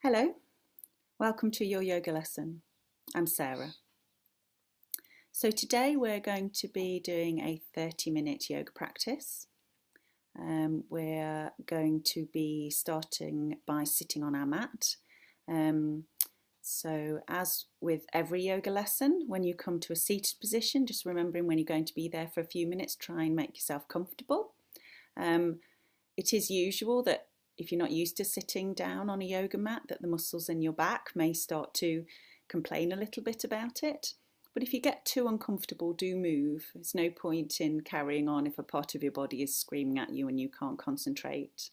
Hello, welcome to your yoga lesson. I'm Sarah. So today we're going to be doing a 30-minute yoga practice. We're going to be starting by sitting on our mat. So as with every yoga lesson, when you come to a seated position, just remembering when you're going to be there for a few minutes, try and make yourself comfortable. It is usual that if you're not used to sitting down on a yoga mat, that the muscles in your back may start to complain a little bit about it. But if you get too uncomfortable, do move. There's no point in carrying on if a part of your body is screaming at you and you can't concentrate.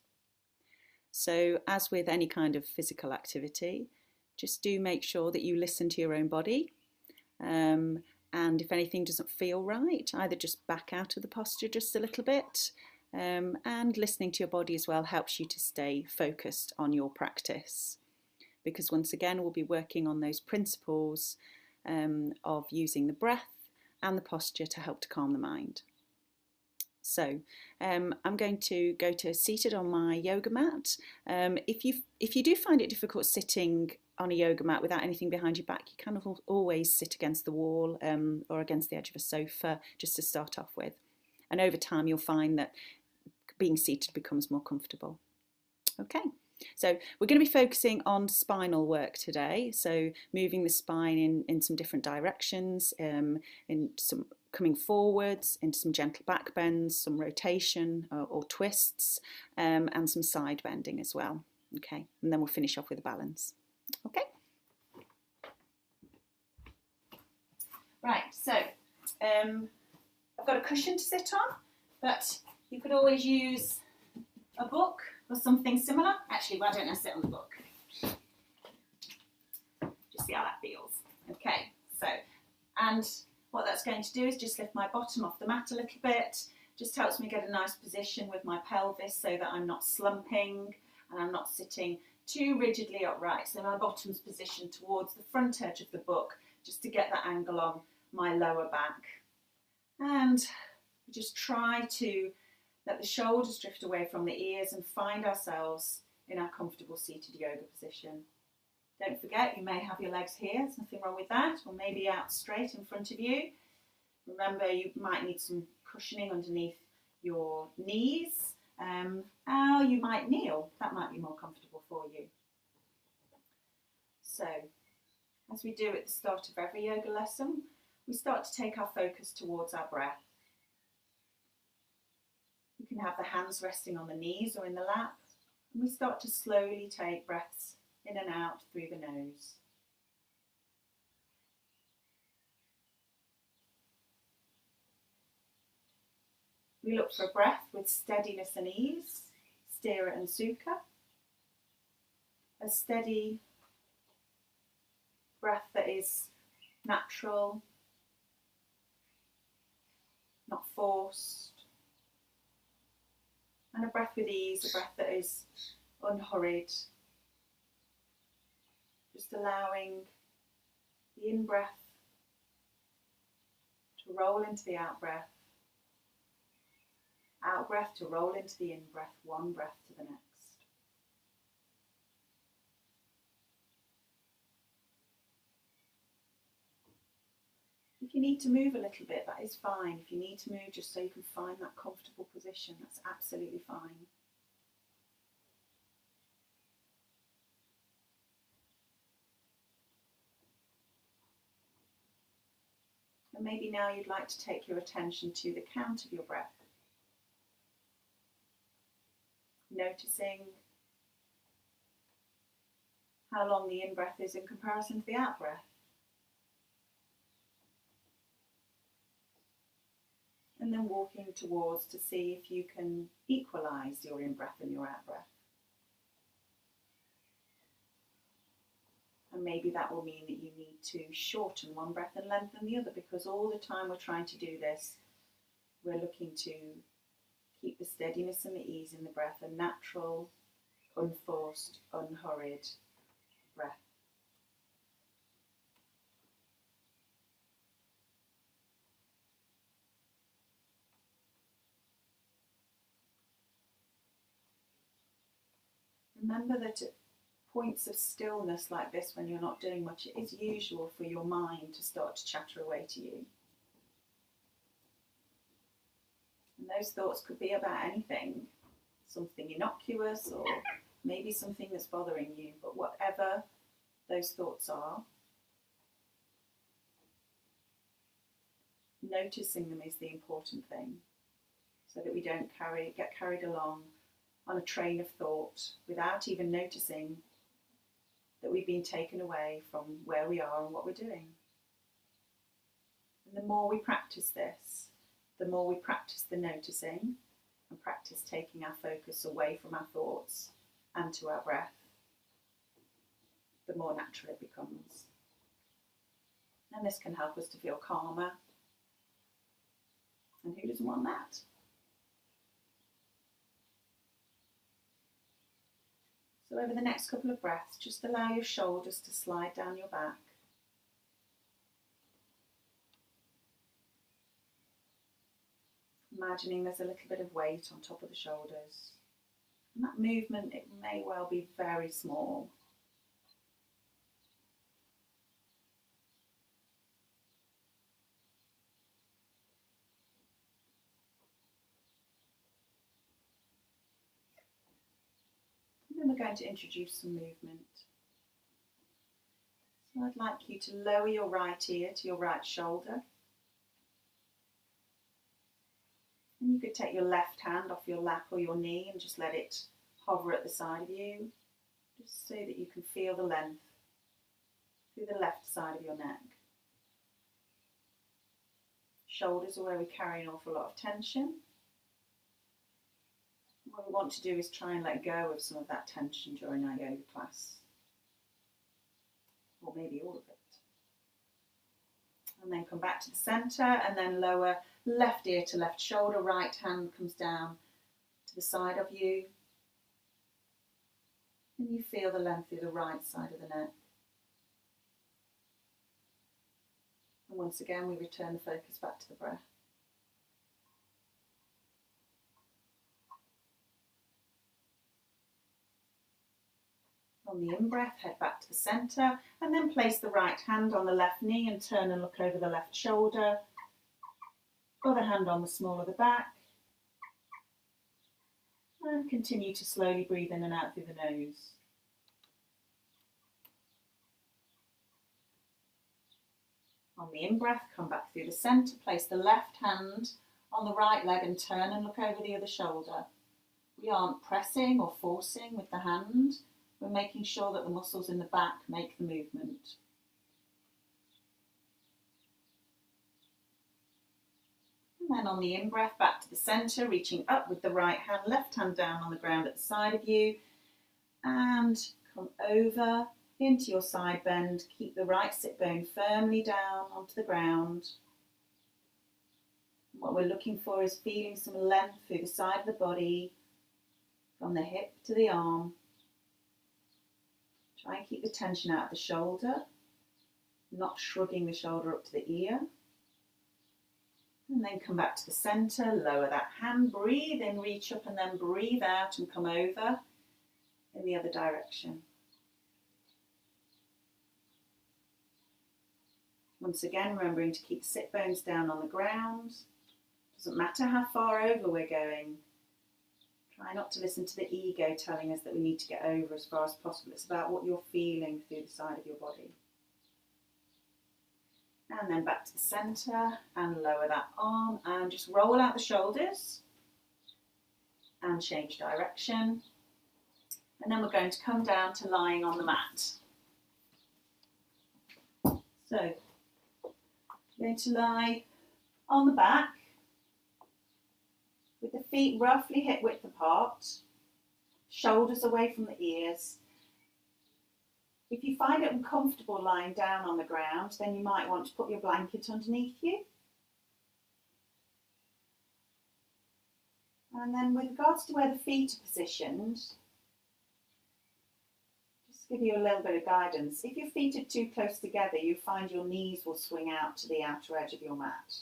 So as with any kind of physical activity, just do make sure that you listen to your own body. And if anything doesn't feel right, either just back out of the posture just a little bit, and listening to your body as well helps you to stay focused on your practice, because once again we'll be working on those principles of using the breath and the posture to help to calm the mind. So I'm going to go to seated on my yoga mat. If you do find it difficult sitting on a yoga mat without anything behind your back, you can always sit against the wall or against the edge of a sofa just to start off with. And over time you'll find that being seated becomes more comfortable. Okay, so we're going to be focusing on spinal work today. So moving the spine in some different directions, in some coming forwards, into some gentle back bends, some rotation or twists, and some side bending as well. Okay, and then we'll finish off with a balance. Okay. Right, so I've got a cushion to sit on, but you could always use a book or something similar. Actually, why don't I sit on the book? Just see how that feels. Okay, so, and what that's going to do is just lift my bottom off the mat a little bit. Just helps me get a nice position with my pelvis so that I'm not slumping and I'm not sitting too rigidly upright. So my bottom's positioned towards the front edge of the book just to get that angle on my lower back. And just try to let the shoulders drift away from the ears and find ourselves in our comfortable seated yoga position. Don't forget, you may have your legs here, there's nothing wrong with that, or maybe out straight in front of you. Remember, you might need some cushioning underneath your knees, or you might kneel, that might be more comfortable for you. So, as we do at the start of every yoga lesson, we start to take our focus towards our breath. You can have the hands resting on the knees or in the lap, and we start to slowly take breaths in and out through the nose. We look for a breath with steadiness and ease, Sthira and Sukha. A steady breath that is natural, not forced. And a breath with ease, a breath that is unhurried. Just allowing the in-breath to roll into the out-breath. Out-breath to roll into the in-breath, one breath to the next. If you need to move a little bit, that is fine. If you need to move just so you can find that comfortable position, that's absolutely fine. And maybe now you'd like to take your attention to the count of your breath. Noticing how long the in-breath is in comparison to the out-breath. And then walking towards to see if you can equalise your in-breath and your out-breath. And maybe that will mean that you need to shorten one breath and lengthen the other, because all the time we're trying to do this, we're looking to keep the steadiness and the ease in the breath, a natural, unforced, unhurried breath. Remember that points of stillness like this when you're not doing much, it is usual for your mind to start to chatter away to you. And those thoughts could be about anything, something innocuous or maybe something that's bothering you, but whatever those thoughts are, noticing them is the important thing, so that we don't get carried along on a train of thought without even noticing that we've been taken away from where we are and what we're doing. And the more we practice this, the more we practice the noticing and practice taking our focus away from our thoughts and to our breath, the more natural it becomes. And this can help us to feel calmer. And who doesn't want that? So over the next couple of breaths, just allow your shoulders to slide down your back. Imagining there's a little bit of weight on top of the shoulders. And that movement, it may well be very small. And then we're going to introduce some movement. So I'd like you to lower your right ear to your right shoulder. And you could take your left hand off your lap or your knee and just let it hover at the side of you, just so that you can feel the length through the left side of your neck. Shoulders are where we carry an awful lot of tension. What we want to do is try and let go of some of that tension during our yoga class, or maybe all of it. And then come back to the centre and then lower left ear to left shoulder, right hand comes down to the side of you. And you feel the length through the right side of the neck. And once again, we return the focus back to the breath. On the in-breath, head back to the centre and then place the right hand on the left knee and turn and look over the left shoulder. Other hand on the small of the back. And continue to slowly breathe in and out through the nose. On the in-breath, come back through the centre, place the left hand on the right leg and turn and look over the other shoulder. We aren't pressing or forcing with the hand. We're making sure that the muscles in the back make the movement. And then on the in-breath, back to the centre, reaching up with the right hand, left hand down on the ground at the side of you. And come over into your side bend. Keep the right sit bone firmly down onto the ground. What we're looking for is feeling some length through the side of the body, from the hip to the arm. Try and keep the tension out of the shoulder, not shrugging the shoulder up to the ear. And then come back to the centre, lower that hand, breathe in, reach up and then breathe out and come over in the other direction. Once again, remembering to keep the sit bones down on the ground. Doesn't matter how far over we're going. Try not to listen to the ego telling us that we need to get over as far as possible. It's about what you're feeling through the side of your body. And then back to the centre and lower that arm and just roll out the shoulders and change direction. And then we're going to come down to lying on the mat. So, we're going to lie on the back with the feet roughly hip width apart, shoulders away from the ears. If you find it uncomfortable lying down on the ground, then you might want to put your blanket underneath you. And then with regards to where the feet are positioned, just give you a little bit of guidance. If your feet are too close together, you find your knees will swing out to the outer edge of your mat.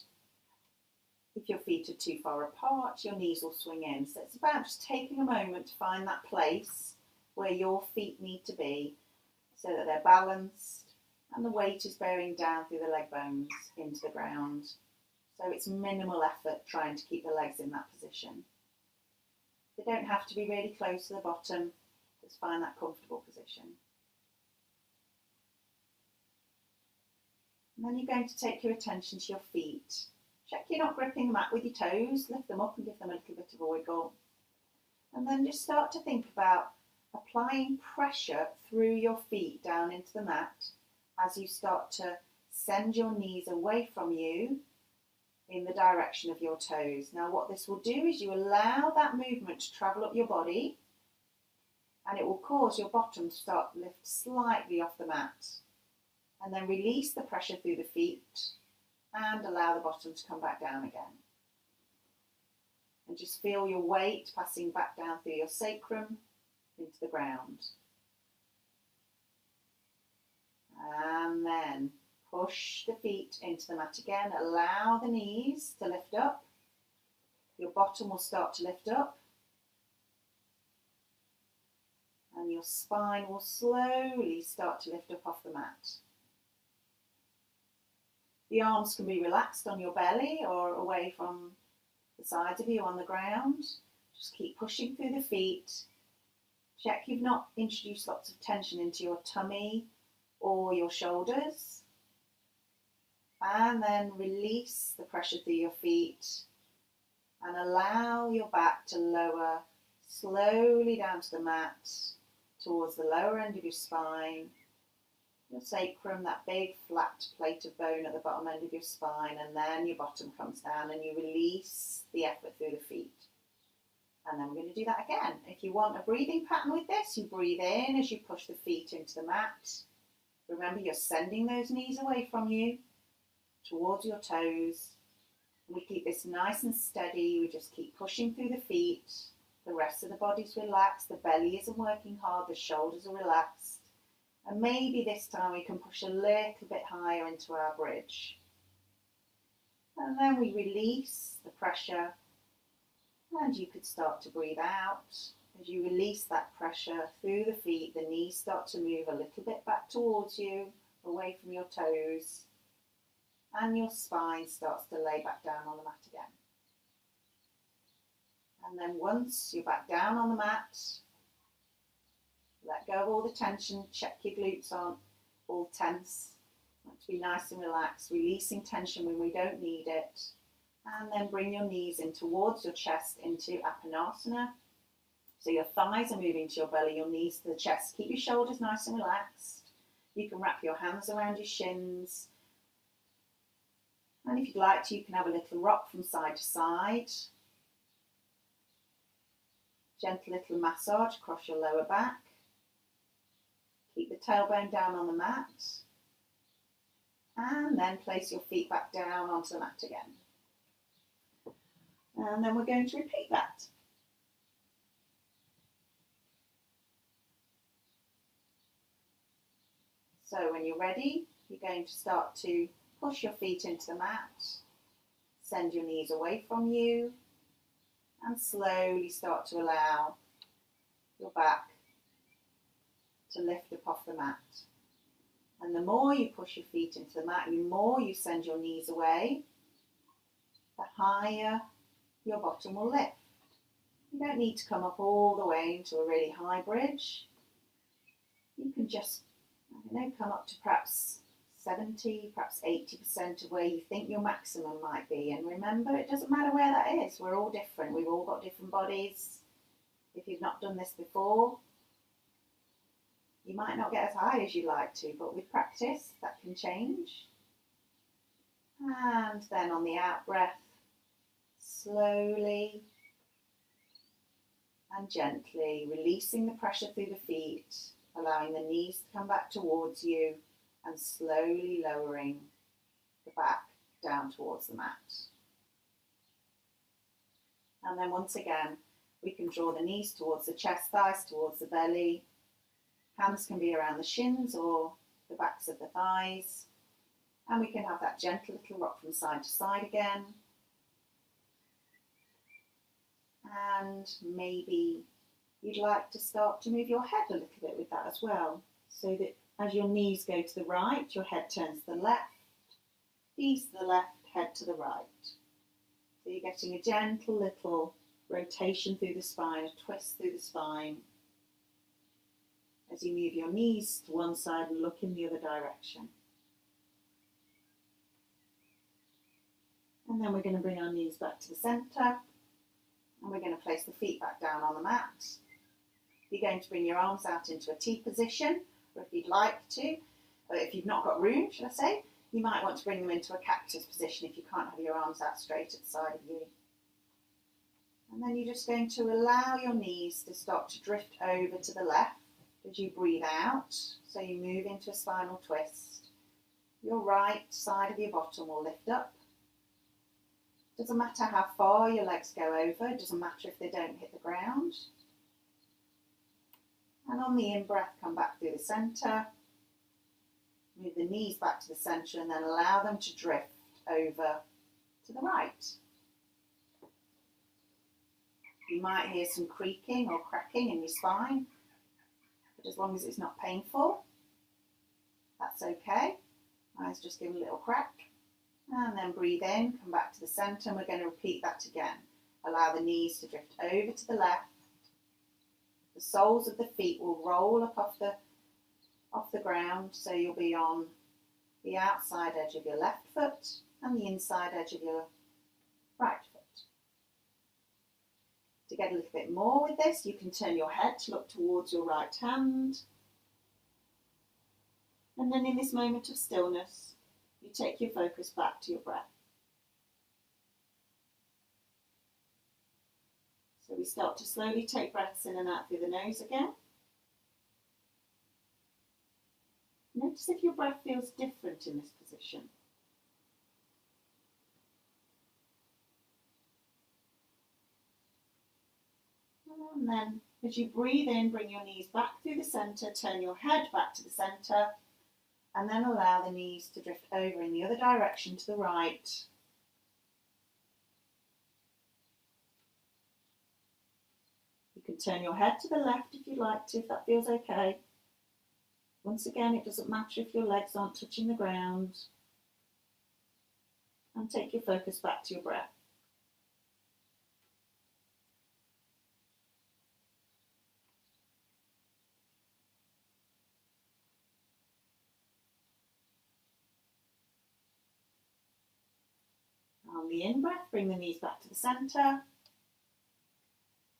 If your feet are too far apart, your knees will swing in. So it's about just taking a moment to find that place where your feet need to be so that they're balanced and the weight is bearing down through the leg bones into the ground. So it's minimal effort trying to keep the legs in that position. They don't have to be really close to the bottom, just find that comfortable position. And then you're going to take your attention to your feet. Check you're not gripping the mat with your toes, lift them up and give them a little bit of a wiggle. And then just start to think about applying pressure through your feet down into the mat as you start to send your knees away from you in the direction of your toes. Now what this will do is you allow that movement to travel up your body, and it will cause your bottom to start to lift slightly off the mat. And then release the pressure through the feet and allow the bottom to come back down again. And just feel your weight passing back down through your sacrum into the ground. And then push the feet into the mat again. Allow the knees to lift up. Your bottom will start to lift up. And your spine will slowly start to lift up off the mat. The arms can be relaxed on your belly or away from the sides of you on the ground. Just keep pushing through the feet. Check you've not introduced lots of tension into your tummy or your shoulders. And then release the pressure through your feet and allow your back to lower slowly down to the mat towards the lower end of your spine. Your sacrum, that big flat plate of bone at the bottom end of your spine, and then your bottom comes down and you release the effort through the feet. And then we're going to do that again. If you want a breathing pattern with this, you breathe in as you push the feet into the mat. Remember, you're sending those knees away from you towards your toes. We keep this nice and steady. We just keep pushing through the feet. The rest of the body's relaxed. The belly isn't working hard. The shoulders are relaxed. And maybe this time we can push a little bit higher into our bridge. And then we release the pressure, and you could start to breathe out. As you release that pressure through the feet, the knees start to move a little bit back towards you, away from your toes, and your spine starts to lay back down on the mat again. And then once you're back down on the mat, let go of all the tension, check your glutes aren't all tense. Want to be nice and relaxed, releasing tension when we don't need it. And then bring your knees in towards your chest into Apanasana. So your thighs are moving to your belly, your knees to the chest. Keep your shoulders nice and relaxed. You can wrap your hands around your shins. And if you'd like to, you can have a little rock from side to side. Gentle little massage across your lower back. Keep the tailbone down on the mat. And then place your feet back down onto the mat again. And then we're going to repeat that. So when you're ready, you're going to start to push your feet into the mat, send your knees away from you, and slowly start to allow your back to lift up off the mat. And the more you push your feet into the mat, the more you send your knees away, the higher your bottom will lift. You don't need to come up all the way into a really high bridge. You can just, come up to perhaps 70, perhaps 80% of where you think your maximum might be. And remember, it doesn't matter where that is. We're all different. We've all got different bodies. If you've not done this before, you might not get as high as you like to, but with practice, that can change. And then on the out breath, slowly and gently releasing the pressure through the feet, allowing the knees to come back towards you, and slowly lowering the back down towards the mat. And then once again, we can draw the knees towards the chest, thighs towards the belly. Hands can be around the shins or the backs of the thighs. And we can have that gentle little rock from side to side again. And maybe you'd like to start to move your head a little bit with that as well, so that as your knees go to the right, your head turns to the left, knees to the left, head to the right. So you're getting a gentle little rotation through the spine, a twist through the spine, as you move your knees to one side and look in the other direction. And then we're going to bring our knees back to the centre, and we're going to place the feet back down on the mat. You're going to bring your arms out into a T position, or if you'd like to, or if you've not got room, should I say, you might want to bring them into a cactus position if you can't have your arms out straight at the side of you. And then you're just going to allow your knees to start to drift over to the left as you breathe out. So you move into a spinal twist. Your right side of your bottom will lift up. Doesn't matter how far your legs go over, it doesn't matter if they don't hit the ground. And on the in-breath, come back through the centre. Move the knees back to the centre and then allow them to drift over to the right. You might hear some creaking or cracking in your spine, but as long as it's not painful, that's okay. Eyes just give a little crack. And then breathe in, come back to the centre, and we're going to repeat that again. Allow the knees to drift over to the left. The soles of the feet will roll up off the ground, so you'll be on the outside edge of your left foot and the inside edge of your right foot. To get a little bit more with this, you can turn your head to look towards your right hand. And then in this moment of stillness, you take your focus back to your breath. So we start to slowly take breaths in and out through the nose again. Notice if your breath feels different in this position. And then as you breathe in, bring your knees back through the centre, turn your head back to the centre, and then allow the knees to drift over in the other direction to the right. You can turn your head to the left if you'd like to, if that feels okay. Once again, it doesn't matter if your legs aren't touching the ground. And take your focus back to your breath. On the in-breath, bring the knees back to the centre.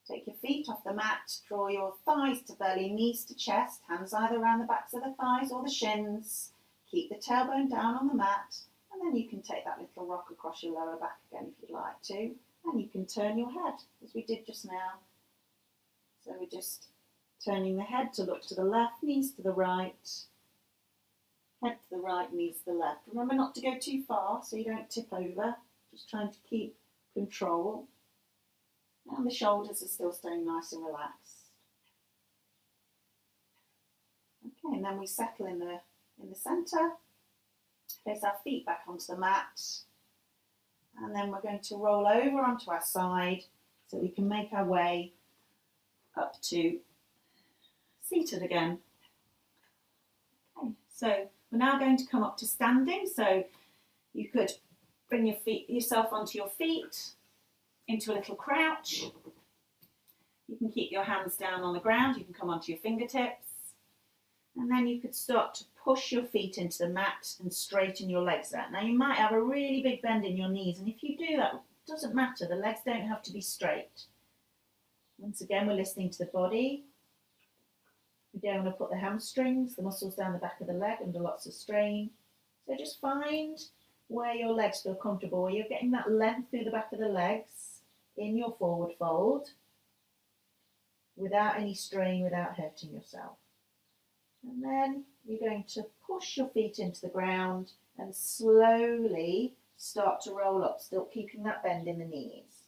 Take your feet off the mat, draw your thighs to belly, knees to chest, hands either around the backs of the thighs or the shins. Keep the tailbone down on the mat, and then you can take that little rock across your lower back again if you'd like to, and you can turn your head as we did just now. So we're just turning the head to look to the left, knees to the right, head to the right, knees to the left. Remember not to go too far so you don't tip over, just trying to keep control. And the shoulders are still staying nice and relaxed. Okay, and then we settle in the centre, place our feet back onto the mat, and then we're going to roll over onto our side so we can make our way up to seated again. Okay, so we're now going to come up to standing, so you could bring yourself onto your feet, into a little crouch. You can keep your hands down on the ground, you can come onto your fingertips, and then you could start to push your feet into the mat and straighten your legs out. Now you might have a really big bend in your knees, and if you do that, it doesn't matter, the legs don't have to be straight. Once again, we're listening to the body. We don't want to put the hamstrings, the muscles down the back of the leg under lots of strain. So just find where your legs feel comfortable, where you're getting that length through the back of the legs in your forward fold without any strain, without hurting yourself. And then you're going to push your feet into the ground and slowly start to roll up, still keeping that bend in the knees.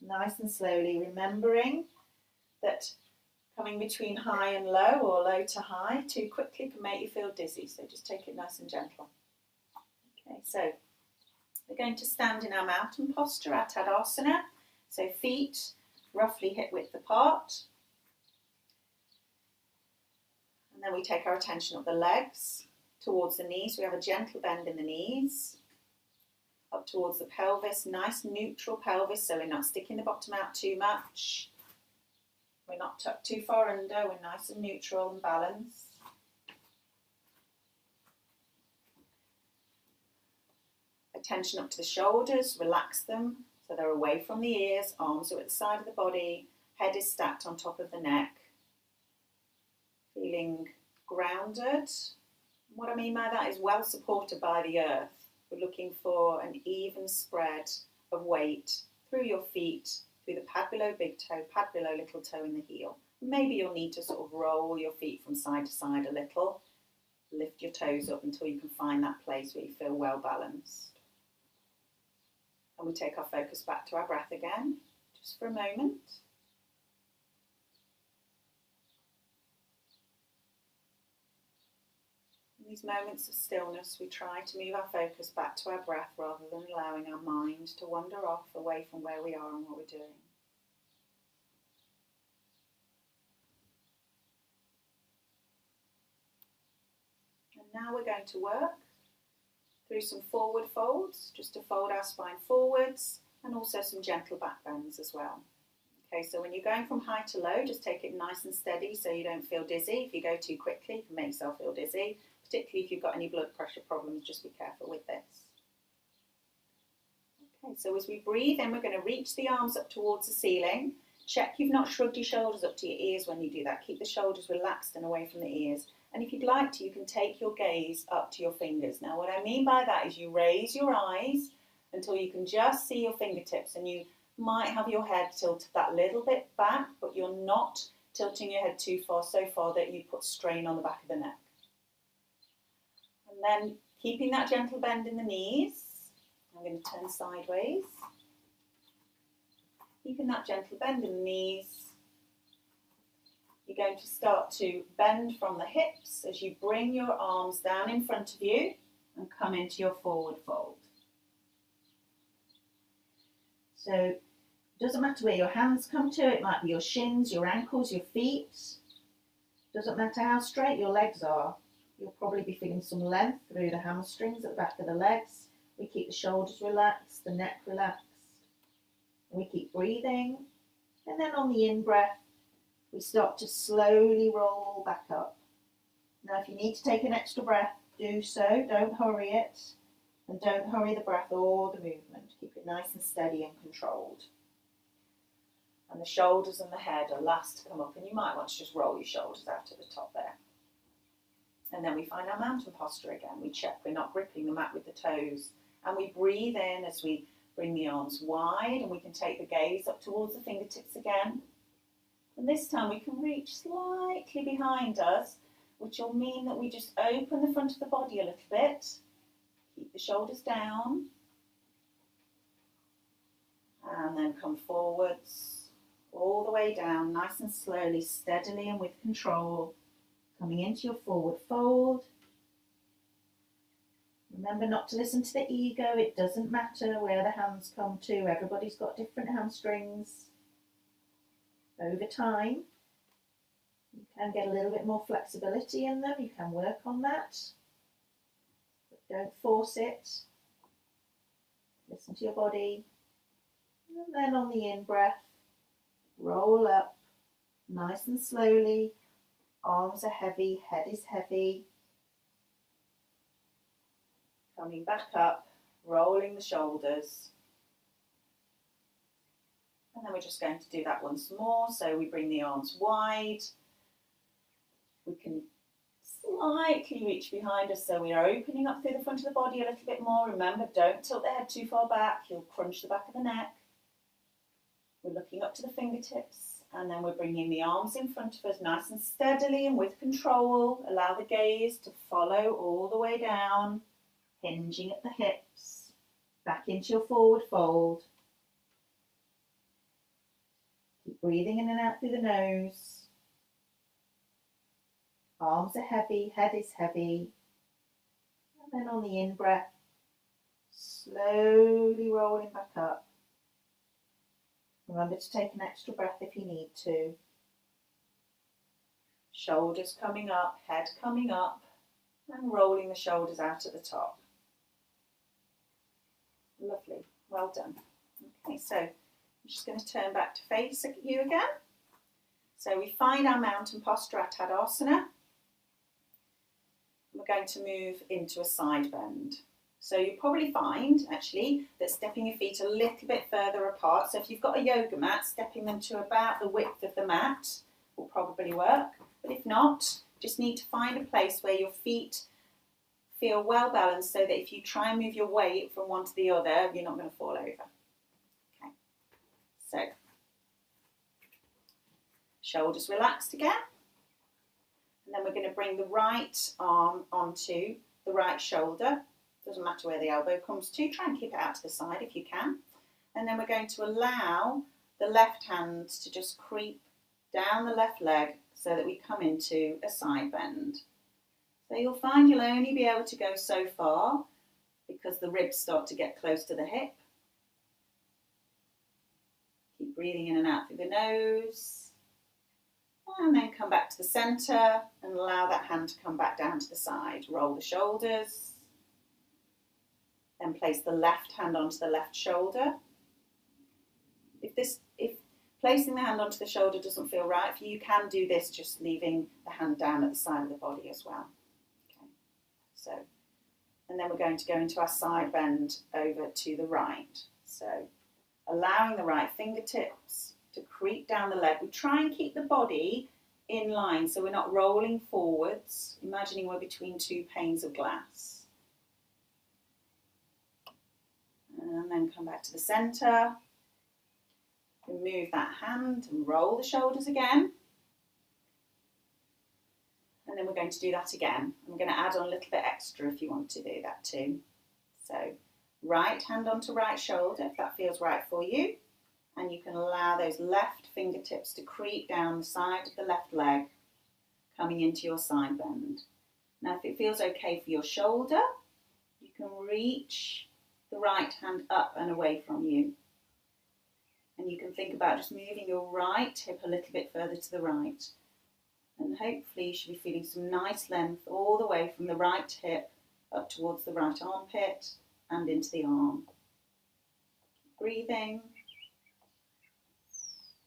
Nice and slowly, remembering that coming between high and low or low to high too quickly can make you feel dizzy, so just take it nice and gentle. Okay, so we're going to stand in our mountain posture, our Tadasana. So feet roughly hip width apart. And then we take our attention up the legs, towards the knees. We have a gentle bend in the knees, up towards the pelvis, nice neutral pelvis, so we're not sticking the bottom out too much. We're not tucked too far under, we're nice and neutral and balanced. Attention up to the shoulders, relax them so they're away from the ears, arms are at the side of the body, head is stacked on top of the neck. Feeling grounded. What I mean by that is well supported by the earth. We're looking for an even spread of weight through your feet, through the pad below big toe, pad below little toe in the heel. Maybe you'll need to sort of roll your feet from side to side a little. Lift your toes up until you can find that place where you feel well balanced. And we take our focus back to our breath again, just for a moment. In these moments of stillness, we try to move our focus back to our breath rather than allowing our mind to wander off away from where we are and what we're doing. And now we're going to work through some forward folds, just to fold our spine forwards, and also some gentle back bends as well. Okay, so when you're going from high to low, just take it nice and steady so you don't feel dizzy. If you go too quickly, you can make yourself feel dizzy. Particularly if you've got any blood pressure problems, just be careful with this. Okay, so as we breathe in, we're going to reach the arms up towards the ceiling. Check you've not shrugged your shoulders up to your ears when you do that. Keep the shoulders relaxed and away from the ears. And if you'd like to, you can take your gaze up to your fingers. Now, what I mean by that is you raise your eyes until you can just see your fingertips, and you might have your head tilted that little bit back, but you're not tilting your head too far, so far that you put strain on the back of the neck. And then keeping that gentle bend in the knees, I'm going to turn sideways. Keeping that gentle bend in the knees, you're going to start to bend from the hips as you bring your arms down in front of you and come into your forward fold. So it doesn't matter where your hands come to, it might be your shins, your ankles, your feet. Doesn't matter how straight your legs are. You'll probably be feeling some length through the hamstrings at the back of the legs. We keep the shoulders relaxed, the neck relaxed. We keep breathing. And then on the in-breath, we start to slowly roll back up. Now, if you need to take an extra breath, do so. Don't hurry it. And don't hurry the breath or the movement. Keep it nice and steady and controlled. And the shoulders and the head are last to come up. And you might want to just roll your shoulders out at the top there. And then we find our mountain posture again. We check we're not gripping the mat with the toes. And we breathe in as we bring the arms wide, and we can take the gaze up towards the fingertips again. And this time we can reach slightly behind us, which will mean that we just open the front of the body a little bit. Keep the shoulders down. And then come forwards, all the way down, nice and slowly, steadily and with control. Coming into your forward fold. Remember not to listen to the ego. It doesn't matter where the hands come to. Everybody's got different hamstrings. Over time, you can get a little bit more flexibility in them. You can work on that. But don't force it. Listen to your body. And then on the in-breath, roll up nice and slowly. Arms are heavy, head is heavy. Coming back up, rolling the shoulders. And then we're just going to do that once more. So we bring the arms wide. We can slightly reach behind us, so we are opening up through the front of the body a little bit more. Remember, don't tilt the head too far back. You'll crunch the back of the neck. We're looking up to the fingertips. And then we're bringing the arms in front of us nice and steadily and with control. Allow the gaze to follow all the way down, hinging at the hips, back into your forward fold. Keep breathing in and out through the nose. Arms are heavy, head is heavy. And then on the in-breath, slowly rolling back up. Remember to take an extra breath if you need to. Shoulders coming up, head coming up, and rolling the shoulders out at the top. Lovely, well done. Okay, so I'm just going to turn back to face you again. So we find our mountain posture, our Tadasana. We're going to move into a side bend. So you'll probably find, actually, that stepping your feet a little bit further apart. So if you've got a yoga mat, stepping them to about the width of the mat will probably work. But if not, just need to find a place where your feet feel well balanced so that if you try and move your weight from one to the other, you're not going to fall over. Okay, so shoulders relaxed again. And then we're going to bring the right arm onto the right shoulder. Doesn't matter where the elbow comes to. Try and keep it out to the side if you can. And then we're going to allow the left hand to just creep down the left leg so that we come into a side bend. So you'll find you'll only be able to go so far because the ribs start to get close to the hip. Keep breathing in and out through the nose. And then come back to the centre and allow that hand to come back down to the side. Roll the shoulders. Then place the left hand onto the left shoulder. If placing the hand onto the shoulder doesn't feel right for you, you can do this just leaving the hand down at the side of the body as well. Okay. So, and then we're going to go into our side bend over to the right. So allowing the right fingertips to creep down the leg. We try and keep the body in line so we're not rolling forwards, imagining we're between two panes of glass. And then come back to the centre. Remove that hand and roll the shoulders again. And then we're going to do that again. I'm going to add on a little bit extra if you want to do that too. So right hand onto right shoulder if that feels right for you. And you can allow those left fingertips to creep down the side of the left leg, coming into your side bend. Now if it feels okay for your shoulder, you can reach the right hand up and away from you. And you can think about just moving your right hip a little bit further to the right. And hopefully you should be feeling some nice length all the way from the right hip up towards the right armpit and into the arm. Breathing.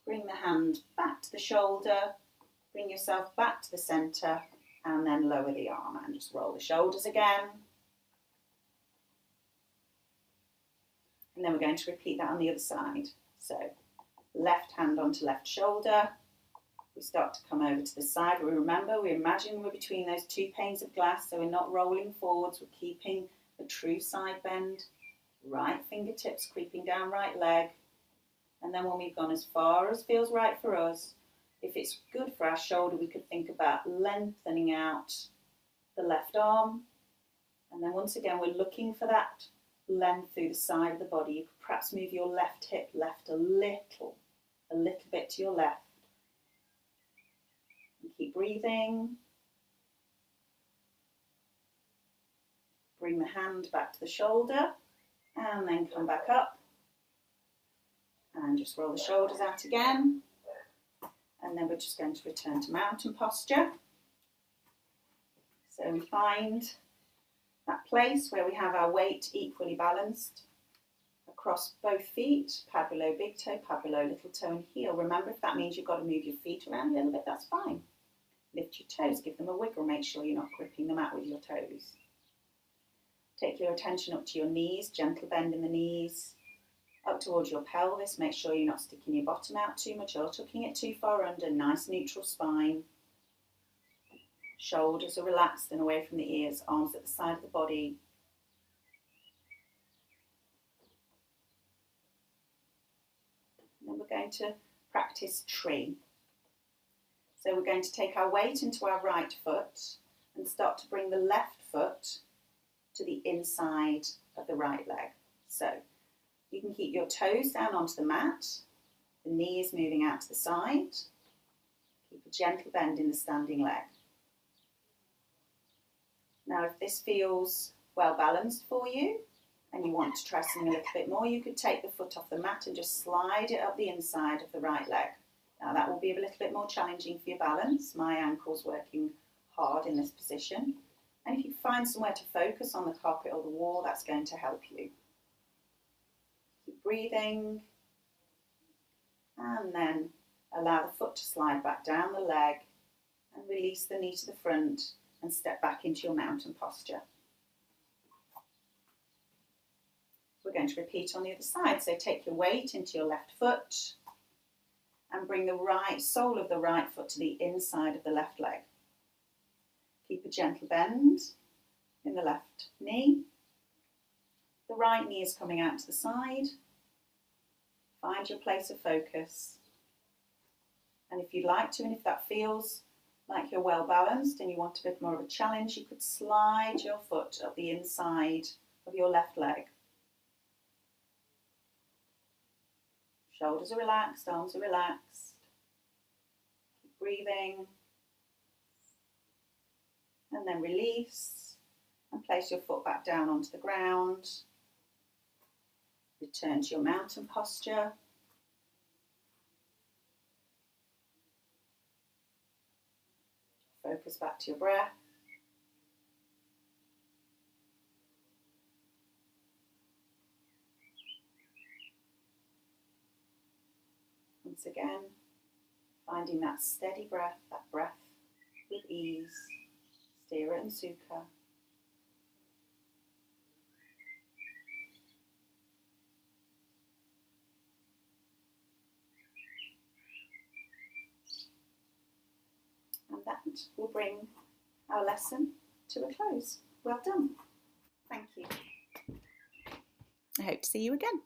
Bring the hand back to the shoulder. Bring yourself back to the centre and then lower the arm and just roll the shoulders again. And then we're going to repeat that on the other side. So left hand onto left shoulder. We start to come over to the side. We remember, we imagine we're between those two panes of glass, so we're not rolling forwards. We're keeping a true side bend. Right fingertips creeping down right leg. And then when we've gone as far as feels right for us, if it's good for our shoulder, we could think about lengthening out the left arm. And then once again, we're looking for that length through the side of the body. You could perhaps move your left hip left a little bit to your left. And keep breathing. Bring the hand back to the shoulder and then come back up. And just roll the shoulders out again. And then we're just going to return to mountain posture. So we find that place where we have our weight equally balanced across both feet, pad below big toe, pad below little toe and heel. Remember, if that means you've got to move your feet around a little bit, that's fine. Lift your toes, give them a wiggle, make sure you're not gripping them out with your toes. Take your attention up to your knees, gentle bend in the knees, up towards your pelvis. Make sure you're not sticking your bottom out too much or tucking it too far under. Nice neutral spine. Shoulders are relaxed and away from the ears, arms at the side of the body. And then we're going to practice tree. So we're going to take our weight into our right foot and start to bring the left foot to the inside of the right leg. So you can keep your toes down onto the mat, the knees moving out to the side. Keep a gentle bend in the standing leg. Now if this feels well balanced for you, and you want to try something a little bit more, you could take the foot off the mat and just slide it up the inside of the right leg. Now that will be a little bit more challenging for your balance. My ankle's working hard in this position. And if you find somewhere to focus on the carpet or the wall, that's going to help you. Keep breathing. And then allow the foot to slide back down the leg and release the knee to the front and step back into your mountain posture. We're going to repeat on the other side. So take your weight into your left foot and bring the right sole of the right foot to the inside of the left leg. Keep a gentle bend in the left knee. The right knee is coming out to the side. Find your place of focus. And if you'd like to, and if that feels like you're well balanced and you want a bit more of a challenge, you could slide your foot up the inside of your left leg. Shoulders are relaxed, arms are relaxed. Keep breathing. And then release and place your foot back down onto the ground. Return to your mountain posture. Focus back to your breath. Once again, finding that steady breath, that breath with ease. Stira and Sukha. And that will bring our lesson to a close. Well done. Thank you. I hope to see you again.